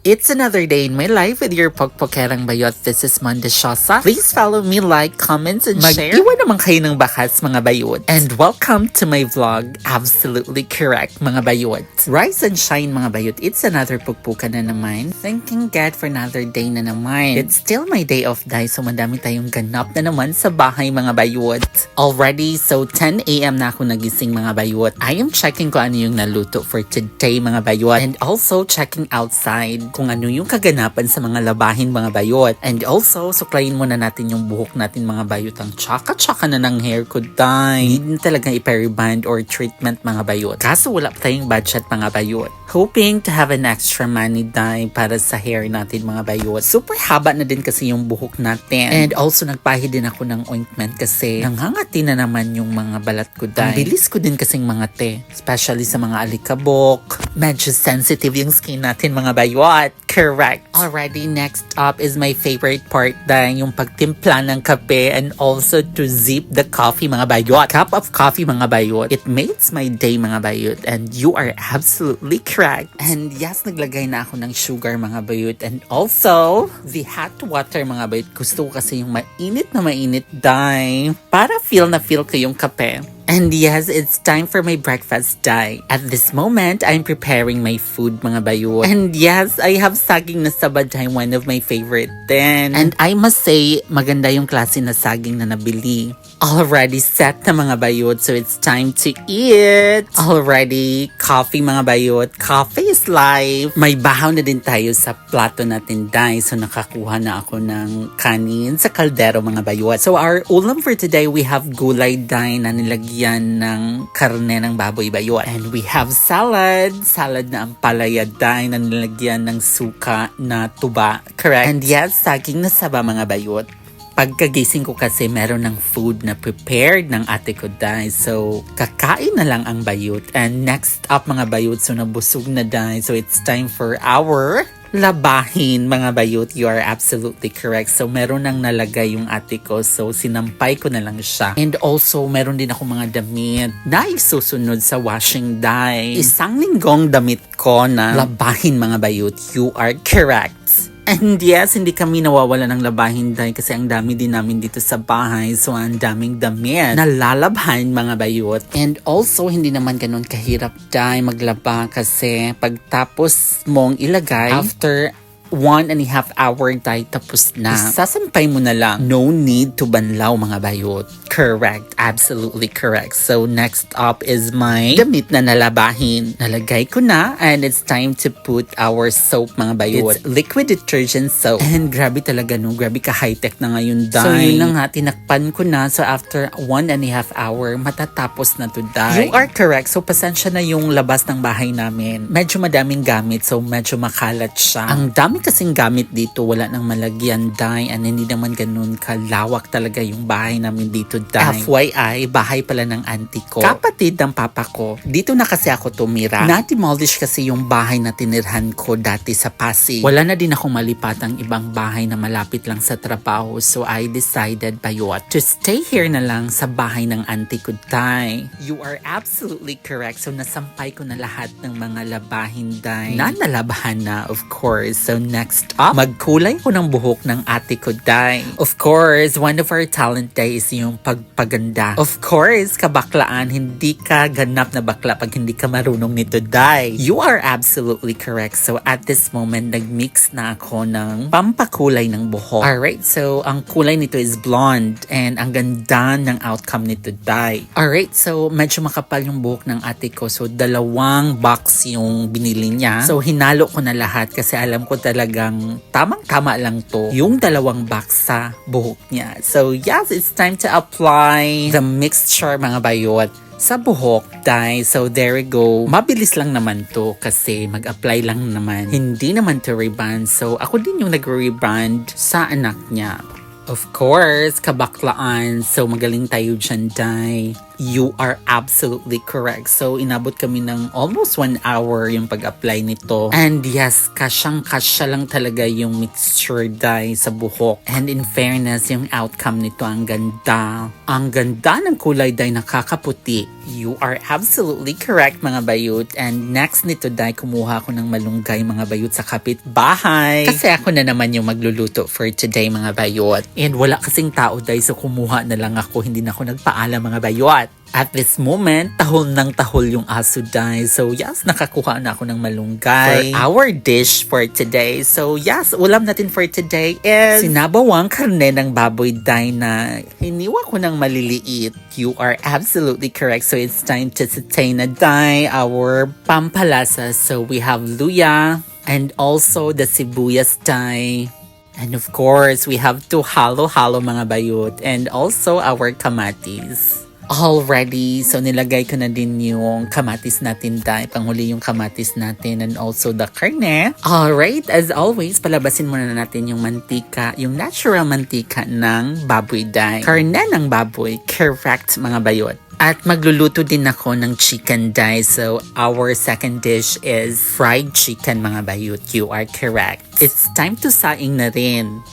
It's another day in my life with your Pokpokerang Bayot. This is Mondeshosa. Please follow me, like, comments, and share. Mag-iwan naman kayo ng bakas, mga bayot. And welcome to my vlog. Absolutely correct, mga bayot. Rise and shine, mga bayot. It's another pukpukan na naman. Thanking God for another day na naman. It's still my day off, guys. So madami tayong ganap na naman sa bahay, mga bayot. Already, so 10 a.m. na ako nagising, mga bayot. I am checking kung ano yung naluto for today, mga bayot. And also checking outside kung ano yung kaganapan sa mga labahin, mga bayot. And also, suklayin muna natin yung buhok natin, mga bayot. Ang tsaka-tsaka na ng hair ko, dahil hindi na talaga i-periband or treatment, mga bayot. Kaso wala pa tayong budget, mga bayot. Hoping to have an extra money, dahil para sa hair natin, mga bayot. Super haba na din kasi yung buhok natin. And also, nagpahid din ako ng ointment kasi nanghangati na naman yung mga balat ko, dahil ang bilis ko din kasing mangate. Especially sa mga alikabok. Medyo sensitive yung skin natin, mga bayot. Correct. Already, next up is my favorite part, dahil yung pagtimpla ng kape and also to zip the coffee, mga bayot. Cup of coffee, mga bayot. It makes my day, mga bayot. And you are absolutely correct. And yes, naglagay na ako ng sugar, mga bayot. And also, the hot water, mga bayot. Gusto ko kasi yung mainit na mainit, dahil para feel na feel ko yung kape. And yes, it's time for my breakfast, dai. At this moment, I'm preparing my food, mga bayot. And yes, I have saging na saba, dai, one of my favorite din. And I must say, maganda yung klase na saging na nabili. Already set na, mga bayot, so it's time to eat. Already, coffee, mga bayot. Coffee is life. May bahaw na din tayo sa plato natin, dai. So nakakuha na ako ng kanin sa kaldero, mga bayot. So our ulam for today, we have gulay, dai, na nilagyan ng karne ng baboy, bayot. And we have salad. Salad na ampalaya, dai, na nilagyan ng suka na tuba. Correct? And yes, saging na saba, mga bayot. Pagkagising ko kasi meron ng food na prepared ng ate ko, dahil. So, kakain na lang ang bayot. And next up, mga bayot, so nabusog na, dahil. So, it's time for our labahin, mga bayot. You are absolutely correct. So, meron nang nalagay yung ate ko. So, sinampay ko na lang siya. And also, meron din ako mga damit na isusunod sa washing, dahil isang linggong damit ko na labahin, mga bayot. You are correct. And yes, hindi kami nawawala ng labahin, dahil kasi ang dami din namin dito sa bahay. So, ang daming damit na lalabhan, mga bayot. And also, hindi naman ganun kahirap, dahil maglaba, kasi pagtapos mong ilagay, after 1.5 hour, dahil tapos na. Sasampay mo na lang. No need to banlaw, mga bayot. Correct. Absolutely correct. So, next up is my damit na nalabahin. Nalagay ko na, and it's time to put our soap, mga bayot. It's liquid detergent soap. And grabe talaga, no? Grabe ka high-tech na ngayon, dahil. So, yun na nga, tinakpan ko na. So, after 1.5 hour, matatapos na to, dahil. You are correct. So, pasensya na yung labas ng bahay namin. Medyo madaming gamit, so medyo makalat siya. Ang dami kasing gamit dito, wala nang malagyan, dahil, and hindi naman ganun kalawak talaga yung bahay namin dito, dahil. FYI, bahay pala ng auntie ko, kapatid ng papa ko. Dito na kasi ako tumira. Na-demolish kasi yung bahay na tinirhan ko dati sa Pasig. Wala na din ako malipatang ibang bahay na malapit lang sa trabaho, so I decided, bayot, to stay here na lang sa bahay ng auntie ko, dahil. You are absolutely correct. So nasampay ko na lahat ng mga labahin, dahil. Na nalabahan na, of course. So next up, magkulay ko ng buhok ng ate ko, dahil. Of course, one of our talent days is yung pagpaganda. Of course, kabaklaan, hindi ka ganap na bakla pag hindi ka marunong nito, dahil. You are absolutely correct. So at this moment, nagmix na ako ng pampakulay ng buhok. Alright, so ang kulay nito is blonde, and ang ganda ng outcome nito, dahil. Alright, so medyo makapal yung buhok ng ate ko. So 2 box yung binili niya. So hinalo ko na lahat kasi alam ko talagang tamang-tama lang to yung 2 box sa buhok niya. So yes, it's time to apply the mixture, mga bayot, sa buhok, dahil. So there we go. Mabilis lang naman to kasi mag-apply lang naman. Hindi naman to reband. So ako din yung nag-reband sa anak niya. Of course, kabaklaan. So magaling tayo dyan, dahil. You are absolutely correct. So, inabot kami ng almost 1 hour yung pag-apply nito. And yes, kasyang-kasya lang talaga yung mixture dye sa buhok. And in fairness, yung outcome nito ang ganda. Ang ganda ng kulay dye, nakakaputi. You are absolutely correct mga bayot. And next nito dye, kumuha ko ng malunggay mga bayot sa kapitbahay. Kasi ako na naman yung magluluto for today mga bayot. And wala kasing tao dye, so kumuha na lang ako. Hindi na ako nagpaalam mga bayot. At this moment, tahol ng tahol yung aso dye. So yes, nakakuha na ako ng malunggay for our dish for today. So yes, ulam natin for today is sinabawang karne ng baboy dye na hiniwa ko ng maliliit. You are absolutely correct. So it's time to saute na dye our pampalasa. So we have luya and also the sibuyas dye. And of course, we have to halo-halo mga bayot and also our kamatis. Already, so nilagay ko na din yung kamatis natin dahil panghuli yung kamatis natin and also the karne. Alright, as always, palabasin muna natin yung mantika, yung natural mantika ng baboy dahil. Karne ng baboy, correct mga bayot. At magluluto din ako ng chicken dye. So, our second dish is fried chicken mga bayot. You are correct. It's time to saing na rin.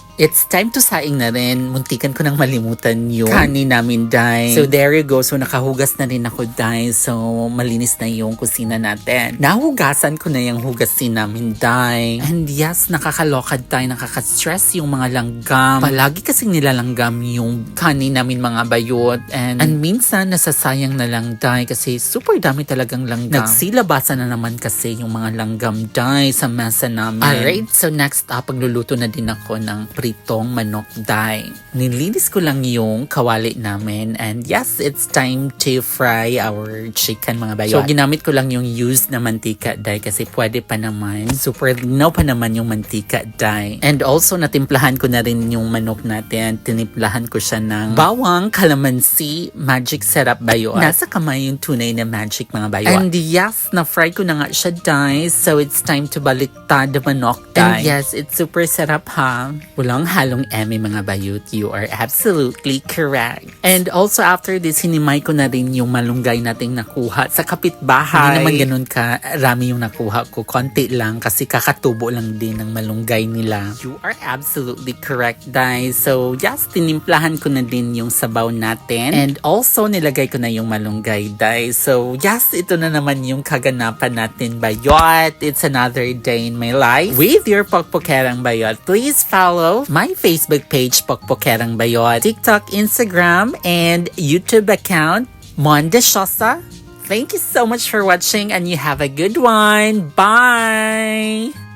Muntikan ko nang malimutan yung kanin namin, dahil. So, there you go. So, nakahugas na rin ako, dahil. So, malinis na yung kusina natin. Nahugasan ko na yung hugasin namin, dahil. And yes, nakakaloka, dahil. Nakaka-stress yung mga langgam. Palagi kasing nilalanggam yung kanin namin, mga bayot. And minsan, nasasayang na lang, dahil. Kasi super dami talagang langgam. Nagsilabasan na naman kasi yung mga langgam, dahil, sa mesa namin. Alright, so next up, pagluluto na din ako ng pritong manok dye. Nilinis ko lang yung kawali namin and yes, it's time to fry our chicken mga bayot. So ginamit ko lang yung used na mantika dye kasi pwede pa naman. Super linaw pa naman yung mantika dye. And also natimplahan ko na rin yung manok natin. Tinimplahan ko siya ng bawang, calamansi, magic syrup bayot. Nasa kamay yung tunay na magic mga bayot. And yes, na-fry ko na nga siya dye. So it's time to baliktad the manok dye. And yes, it's super sarap ha. Walang halong eme mga bayot. You are absolutely correct. And also after this, hinimay ko na rin yung malunggay nating nakuha sa kapitbahay. Hindi naman ganun ka rami yung nakuha ko. Konti lang kasi kakatubo lang din ng malunggay nila. You are absolutely correct, guys. So yes, tinimplahan ko na din yung sabaw natin. And also nilagay ko na yung malunggay, guys. So yes, ito na naman yung kaganapan natin bayot. It's another day in my life with your Pokpokerang Bayot. Please follow my Facebook page, Pokpokerang Bayot, TikTok, Instagram, and YouTube account, Mon Deshosa. Thank you so much for watching and you have a good one. Bye!